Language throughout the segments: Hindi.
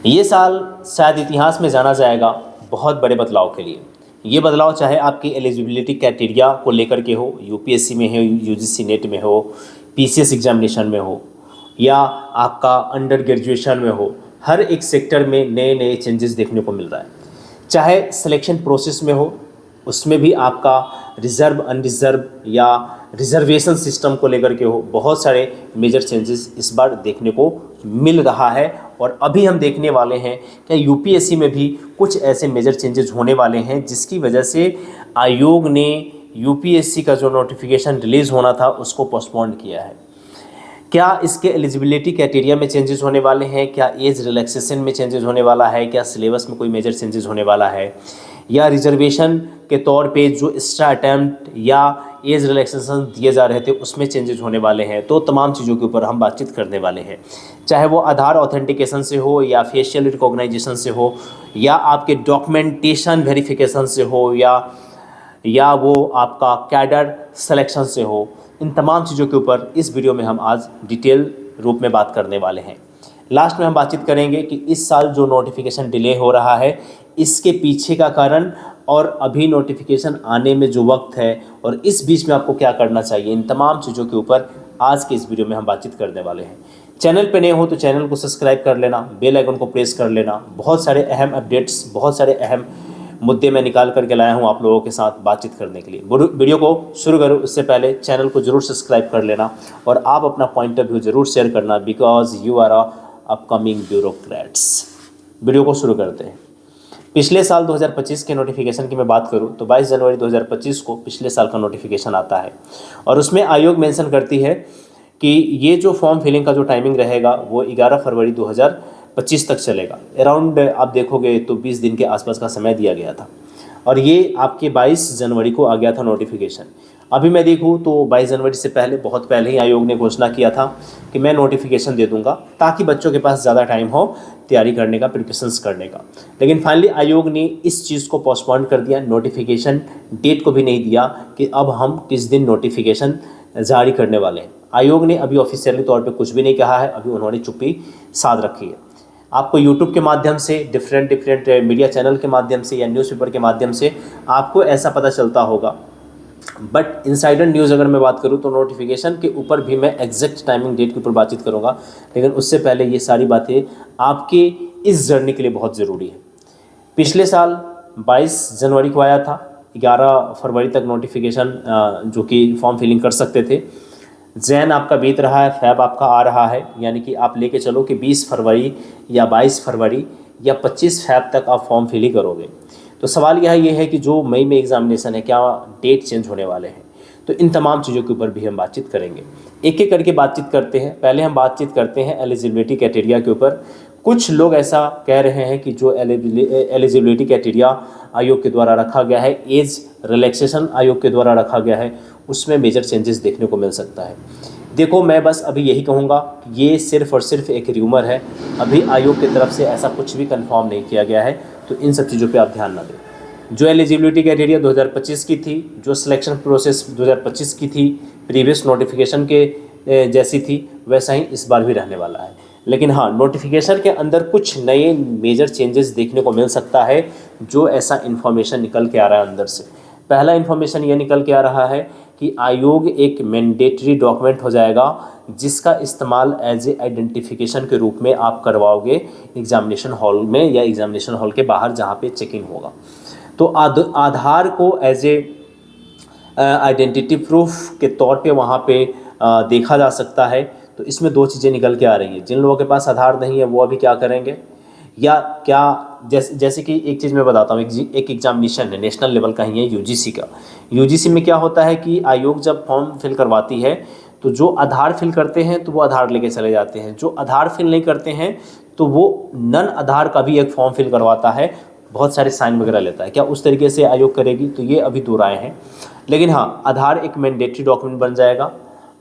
ये साल शायद इतिहास में जाना जाएगा बहुत बड़े बदलाव के लिए। ये बदलाव चाहे आपकी एलिजिबिलिटी क्राइटेरिया को लेकर के हो, यूपीएससी में हो, यूजीसी नेट में हो, पीसीएस एग्जामिनेशन में हो, या आपका अंडर ग्रेजुएशन में हो, हर एक सेक्टर में नए नए चेंजेस देखने को मिल रहा है। चाहे सिलेक्शन प्रोसेस में हो, उसमें भी आपका रिज़र्व, अनरिज़र्व या रिजर्वेशन सिस्टम को लेकर के हो, बहुत सारे मेजर चेंजेस इस बार देखने को मिल रहा है। और अभी हम देखने वाले हैं कि यूपीएससी में भी कुछ ऐसे मेजर चेंजेस होने वाले हैं जिसकी वजह से आयोग ने यूपीएससी का जो नोटिफिकेशन रिलीज़ होना था उसको पोस्टपोन किया है। क्या इसके एलिजिबिलिटी क्राइटेरिया में चेंजेस होने वाले हैं, क्या एज रिलैक्सेशन में चेंजेस होने वाला है, क्या सिलेबस में कोई मेजर चेंजेस होने वाला है, या रिजर्वेशन के तौर पे जो एक्स्ट्रा अटैम्प्ट या एज रिलैक्सेशन दिए जा रहे थे उसमें चेंजेस होने वाले हैं। तो तमाम चीज़ों के ऊपर हम बातचीत करने वाले हैं, चाहे वो आधार ऑथेंटिकेशन से हो, या फेशियल रिकॉग्नाइजेशन से हो, या आपके डॉक्यूमेंटेशन वेरिफिकेशन से हो, या वो आपका कैडर सिलेक्शन से हो। इन तमाम चीज़ों के ऊपर इस वीडियो में हम आज डिटेल रूप में बात करने वाले हैं। लास्ट में हम बातचीत करेंगे कि इस साल जो नोटिफिकेशन डिले हो रहा है इसके पीछे का कारण, और अभी नोटिफिकेशन आने में जो वक्त है और इस बीच में आपको क्या करना चाहिए, इन तमाम चीज़ों के ऊपर आज के इस वीडियो में हम बातचीत करने वाले हैं। चैनल पे नए हो तो चैनल को सब्सक्राइब कर लेना, बेल आइकन को प्रेस कर लेना। बहुत सारे अहम अपडेट्स, बहुत सारे अहम मुद्दे मैं निकाल करके लाया हूँ आप लोगों के साथ बातचीत करने के लिए। वीडियो को शुरू करूँ उससे पहले चैनल को जरूर सब्सक्राइब कर लेना और आप अपना पॉइंट ऑफ व्यू जरूर शेयर करना, because you are upcoming bureaucrats. Video को शुरू करते हैं। पिछले साल 2025 के नोटिफिकेशन की मैं बात करूं तो 22 जनवरी 2025 को पिछले साल का नोटिफिकेशन आता है और उसमें आयोग मेंशन करती है कि ये जो फॉर्म फिलिंग का जो टाइमिंग रहेगा वो 11 फरवरी 2025 तक चलेगा। अराउंड आप देखोगे तो 20 दिन के आसपास का समय दिया गया था और ये आपके 22 जनवरी को आ गया था नोटिफिकेशन। अभी मैं देखूँ तो 22 जनवरी से पहले, बहुत पहले ही आयोग ने घोषणा किया था कि मैं नोटिफिकेशन दे दूंगा ताकि बच्चों के पास ज़्यादा टाइम हो तैयारी करने का, प्रिपरेशंस करने का। लेकिन फाइनली आयोग ने इस चीज़ को पोस्टपोन कर दिया, नोटिफिकेशन डेट को भी नहीं दिया कि अब हम किस दिन नोटिफिकेशन जारी करने वाले हैं। आयोग ने अभी ऑफिशियली तौर पर कुछ भी नहीं कहा है, अभी उन्होंने चुप्पी साध रखी है। आपको यूट्यूब के माध्यम से, डिफरेंट मीडिया चैनल के माध्यम से या न्यूज़पेपर के माध्यम से आपको ऐसा पता चलता होगा, बट इनसाइडर न्यूज़ अगर मैं बात करूं तो नोटिफिकेशन के ऊपर भी मैं एग्जैक्ट टाइमिंग डेट के ऊपर बातचीत करूंगा। लेकिन उससे पहले ये सारी बातें आपके इस जर्नी के लिए बहुत ज़रूरी है। पिछले साल 22 जनवरी को आया था, 11 फरवरी तक नोटिफिकेशन जो कि फॉर्म फिलिंग कर सकते थे। जैन आपका बीत रहा है, फैब आपका आ रहा है, यानी कि आप लेके चलो कि 20 फरवरी या 22 फरवरी या 25 फैब तक आप फॉर्म फिल ही करोगे। तो सवाल यह है कि जो मई में एग्जामिनेशन है क्या डेट चेंज होने वाले हैं। तो इन तमाम चीज़ों के ऊपर भी हम बातचीत करेंगे, एक एक करके बातचीत करते हैं। पहले हम बातचीत करते हैं एलिजिबिलिटी क्राइटेरिया के ऊपर। कुछ लोग ऐसा कह रहे हैं कि जो एलिजिबिलिटी क्राइटेरिया आयोग के द्वारा रखा गया है, एज रिलैक्सेशन आयोग के द्वारा रखा गया है, उसमें मेजर चेंजेस देखने को मिल सकता है। देखो, मैं बस अभी यही कहूँगा कि ये सिर्फ और सिर्फ एक र्यूमर है, अभी आयोग की तरफ से ऐसा कुछ भी कंफर्म नहीं किया गया है। तो इन सब चीज़ों पे आप ध्यान ना दें। जो एलिजिबिलिटी क्राइटेरिया 2025 की थी, जो सिलेक्शन प्रोसेस 2025 की थी, प्रीवियस नोटिफिकेशन के जैसी थी, वैसा ही इस बार भी रहने वाला है। लेकिन हाँ, नोटिफिकेशन के अंदर कुछ नए मेजर चेंजेस देखने को मिल सकता है, जो ऐसा इन्फॉर्मेशन निकल के आ रहा है अंदर से। पहला इन्फॉर्मेशन ये निकल के आ रहा है कि आयोग एक मैंडेटरी डॉक्यूमेंट हो जाएगा जिसका इस्तेमाल एज ए आइडेंटिफिकेशन के रूप में आप करवाओगे एग्जामिनेशन हॉल में या एग्जामिनेशन हॉल के बाहर जहाँ पे चेकिंग होगा। तो आधार को एज ए आइडेंटिटी प्रूफ के तौर पे वहाँ पे देखा जा सकता है। तो इसमें दो चीज़ें निकल के आ रही हैं। जिन लोगों के पास आधार नहीं है वो अभी क्या करेंगे, या क्या जैसे कि एक चीज़ मैं बताता हूँ। एक एग्जामिनेशन है, नेशनल लेवल का ही है, यूजीसी का। यूजीसी में क्या होता है कि आयोग जब फॉर्म फिल करवाती है तो जो आधार फिल करते हैं तो वो आधार लेके चले जाते हैं, जो आधार फिल नहीं करते हैं तो वो नन आधार का भी एक फॉर्म फिल करवाता है, बहुत सारे साइन वगैरह लेता है। क्या उस तरीके से आयोग करेगी, तो ये अभी दो राय हैं। लेकिन हाँ, आधार एक मैंडेटरी डॉक्यूमेंट बन जाएगा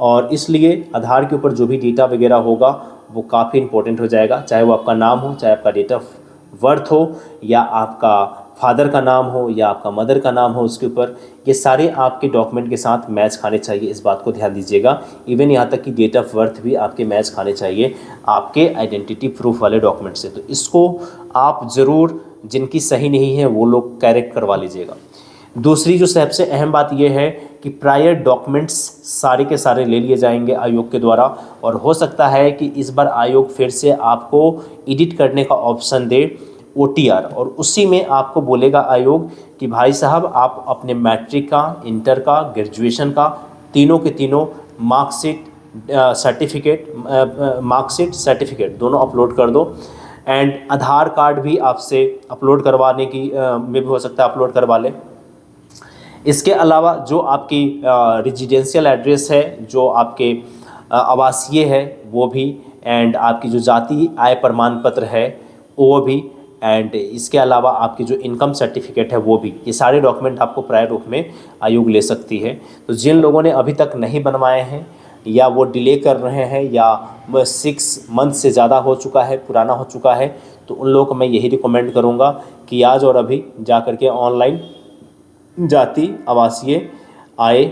और इसलिए आधार के ऊपर जो भी डेटा वगैरह होगा वो काफ़ी इंपॉर्टेंट हो जाएगा, चाहे वो आपका नाम हो, चाहे आपका डेट ऑफ बर्थ हो, या आपका फादर का नाम हो या आपका मदर का नाम हो उसके ऊपर, ये सारे आपके डॉक्यूमेंट के साथ मैच खाने चाहिए, इस बात को ध्यान दीजिएगा। इवन यहाँ तक कि डेट ऑफ बर्थ भी आपके मैच खाने चाहिए आपके आइडेंटिटी प्रूफ वाले डॉक्यूमेंट से। तो इसको आप ज़रूर, जिनकी सही नहीं है वो लोग करेक्ट करवा लीजिएगा। दूसरी जो सबसे अहम बात यह है कि प्रायर डॉक्यूमेंट्स सारे के सारे ले लिए जाएंगे आयोग के द्वारा, और हो सकता है कि इस बार आयोग फिर से आपको एडिट करने का ऑप्शन दे OTR, और उसी में आपको बोलेगा आयोग कि भाई साहब आप अपने मैट्रिक का, इंटर का, ग्रेजुएशन का, तीनों के तीनों मार्कशीट, सर्टिफिकेट दोनों अपलोड कर दो। एंड आधार कार्ड भी आपसे अपलोड करवाने की में भी हो सकता है अपलोड करवा लें। इसके अलावा जो आपकी रेजिडेंशियल एड्रेस है, जो आपके आवासीय है वो भी, एंड आपकी जो जाति आय प्रमाण पत्र है वो भी, एंड इसके अलावा आपकी जो इनकम सर्टिफिकेट है वो भी, ये सारे डॉक्यूमेंट आपको प्रायर रूप में आयोग ले सकती है। तो जिन लोगों ने अभी तक नहीं बनवाए हैं या वो डिले कर रहे हैं या 6 मंथ से ज़्यादा हो चुका है, पुराना हो चुका है, तो उन लोगों को मैं यही रिकमेंड करूँगा कि आज और अभी जा कर के ऑनलाइन जाति, आवासीय, आय,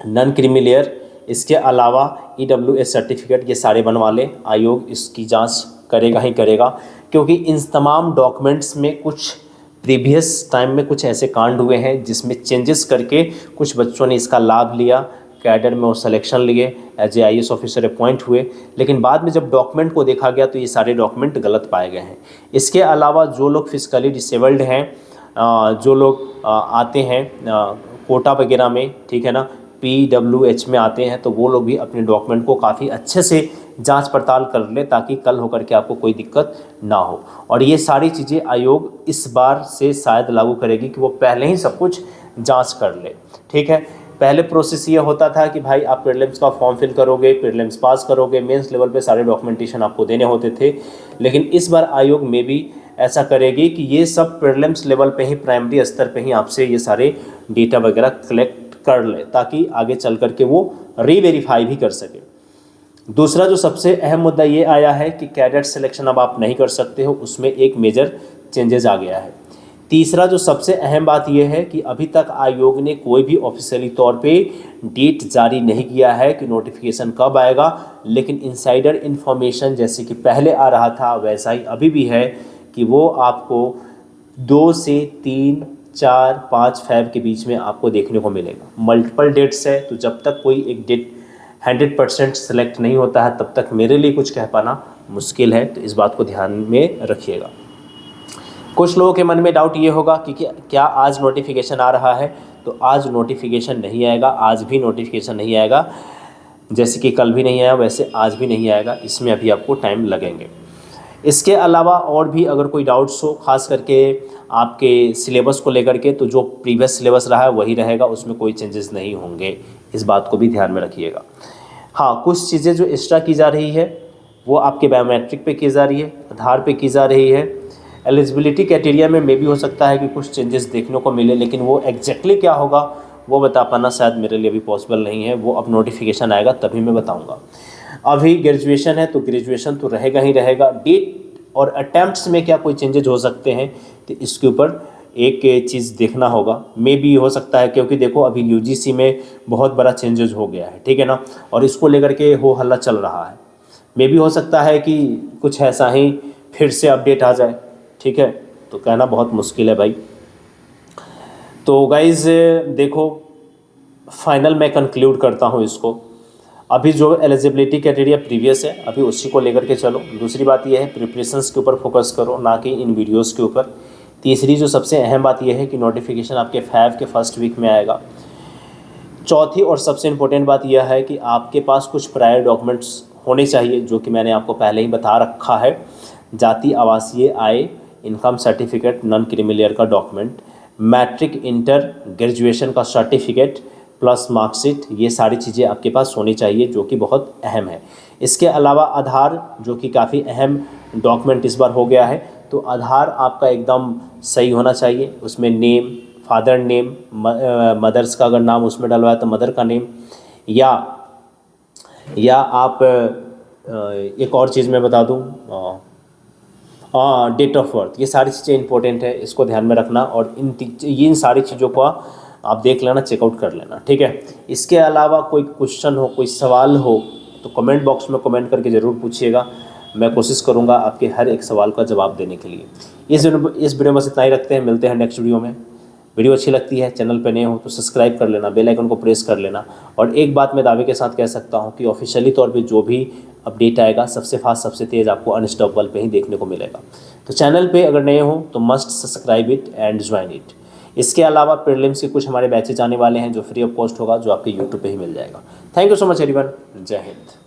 नॉन क्रीमी लेयर, इसके अलावा EWS सर्टिफिकेट, ये सारे बनवा लें। आयोग इसकी जांच करेगा ही करेगा, क्योंकि इन तमाम डॉक्यूमेंट्स में कुछ प्रीवियस टाइम में कुछ ऐसे कांड हुए हैं जिसमें चेंजेस करके कुछ बच्चों ने इसका लाभ लिया, कैडर में वो सिलेक्शन लिए, as a IAS officer appoint हुए, लेकिन बाद में जब डॉक्यूमेंट को देखा गया तो ये सारे डॉक्यूमेंट गलत पाए गए हैं। इसके अलावा जो लोग फिजिकली डिसेबल्ड हैं, जो लोग आते हैं कोटा वगैरह में, ठीक है ना, PWH में आते हैं, तो वो लोग भी अपने डॉक्यूमेंट को काफ़ी अच्छे से जांच पड़ताल कर ले, ताकि कल होकर के आपको कोई दिक्कत ना हो। और ये सारी चीज़ें आयोग इस बार से शायद लागू करेगी कि वो पहले ही सब कुछ जांच कर ले, ठीक है। पहले प्रोसेस ये होता था कि भाई आप प्रीलिम्स का फॉर्म फिल करोगे, प्रीलिम्स पास करोगे, मेंस लेवल पे सारे डॉक्यूमेंटेशन आपको देने होते थे, लेकिन इस बार आयोग में भी ऐसा करेगी कि ये सब प्रीलिम्स लेवल पे ही, प्राइमरी स्तर पे ही आपसे ये सारे डेटा वगैरह कलेक्ट कर ले, ताकि आगे चल कर के वो रीवेरीफाई भी कर सके। दूसरा जो सबसे अहम मुद्दा ये आया है कि कैडेट सिलेक्शन अब आप नहीं कर सकते हो, उसमें एक मेजर चेंजेस आ गया है। तीसरा जो सबसे अहम बात यह है कि अभी तक आयोग ने कोई भी ऑफिशियली तौर पे डेट जारी नहीं किया है कि नोटिफिकेशन कब आएगा, लेकिन इनसाइडर इन्फॉर्मेशन जैसे कि पहले आ रहा था वैसा ही अभी भी है कि वो आपको 2 से 3, 4, 5 फ़रवरी के बीच में आपको देखने को मिलेगा। मल्टीपल डेट्स है, तो जब तक कोई एक डेट 100% सेलेक्ट नहीं होता है तब तक मेरे लिए कुछ कह पाना मुश्किल है, तो इस बात को ध्यान में रखिएगा। कुछ लोगों के मन में डाउट ये होगा कि क्या आज नोटिफिकेशन आ रहा है, तो आज नोटिफिकेशन नहीं आएगा, आज भी नोटिफिकेशन नहीं आएगा, जैसे कि कल भी नहीं आया वैसे आज भी नहीं आएगा, इसमें अभी आपको टाइम लगेंगे। इसके अलावा और भी अगर कोई डाउट्स हो, ख़ास करके आपके सिलेबस को लेकर के, तो जो प्रीवियस सिलेबस रहा है वही रहेगा, उसमें कोई चेंजेस नहीं होंगे, इस बात को भी ध्यान में रखिएगा। हाँ, कुछ चीज़ें जो एक्स्ट्रा की जा रही है वो आपके बायोमेट्रिक पे की जा रही है, आधार पे की जा रही है। एलिजिबिलिटी क्राइटेरिया में भी हो सकता है कि कुछ चेंजेस देखने को मिले, लेकिन वो एग्जैक्टली क्या होगा वो बता पाना शायद मेरे लिए भी पॉसिबल नहीं है, वो अब नोटिफिकेशन आएगा तभी मैं बताऊंगा। अभी ग्रेजुएशन है तो ग्रेजुएशन तो रहेगा ही रहेगा। डेट और अटैम्प्ट्स में क्या कोई चेंजेस हो सकते हैं, तो इसके ऊपर एक चीज़ देखना होगा, मे भी हो सकता है, क्योंकि देखो अभी UGC में बहुत बड़ा चेंजेस हो गया है, ठीक है ना, और इसको लेकर के हो हल्ला चल रहा है। मे भी हो सकता है कि कुछ ऐसा ही फिर से अपडेट आ जाए, ठीक है, तो कहना बहुत मुश्किल है भाई। तो गाइज़ देखो, फाइनल मैं कंक्लूड करता हूँ इसको। अभी जो एलिजिबिलिटी क्राइटेरिया प्रीवियस है अभी उसी को लेकर के चलो। दूसरी बात यह है प्रिपरेशंस के ऊपर फोकस करो, ना कि इन वीडियोस के ऊपर। तीसरी जो सबसे अहम बात यह है कि नोटिफिकेशन आपके फ़रवरी के फर्स्ट वीक में आएगा। चौथी और सबसे इम्पोर्टेंट बात यह है कि आपके पास कुछ प्रायर डॉक्यूमेंट्स होने चाहिए, जो कि मैंने आपको पहले ही बता रखा है। जाति, आवासीय, आय, income certificate, non creamy layer का डॉक्यूमेंट, मैट्रिक, इंटर, ग्रेजुएशन का सर्टिफिकेट प्लस मार्कशीट, ये सारी चीज़ें आपके पास होनी चाहिए, जो कि बहुत अहम है। इसके अलावा आधार, जो कि काफ़ी अहम डॉक्यूमेंट इस बार हो गया है, तो आधार आपका एकदम सही होना चाहिए। उसमें नेम, फादर नेम, मदर्स का अगर नाम उसमें डलवाया तो मदर का नेम, या आप एक और चीज़ मैं बता दूं, डेट ऑफ बर्थ, ये सारी चीज़ें इंपॉर्टेंट है, इसको ध्यान में रखना और इन सारी चीज़ों को आप देख लेना, चेकआउट कर लेना, ठीक है। इसके अलावा कोई क्वेश्चन हो, कोई सवाल हो तो कमेंट बॉक्स में कमेंट करके ज़रूर पूछिएगा। मैं कोशिश करूँगा आपके हर एक सवाल का जवाब देने के लिए। इस वीडियो में बस इतना ही रखते हैं, मिलते हैं नेक्स्ट वीडियो में। वीडियो अच्छी लगती है, चैनल पे नए हो तो सब्सक्राइब कर लेना, बेल आइकन को प्रेस कर लेना। और एक बात मैं दावे के साथ कह सकता हूँ कि ऑफिशियली तौर पे जो भी अपडेट आएगा सबसे फास्ट सबसे तेज़ आपको अनस्टॉपेबल पे ही देखने को मिलेगा। तो चैनल पे अगर नए हो तो must subscribe it and join it. इसके अलावा प्रीलिम्स के कुछ हमारे बैचेज आने वाले हैं जो फ्री ऑफ कॉस्ट होगा, जो आपके यूट्यूब पे ही मिल जाएगा। Thank you so much everyone, जय हिंद।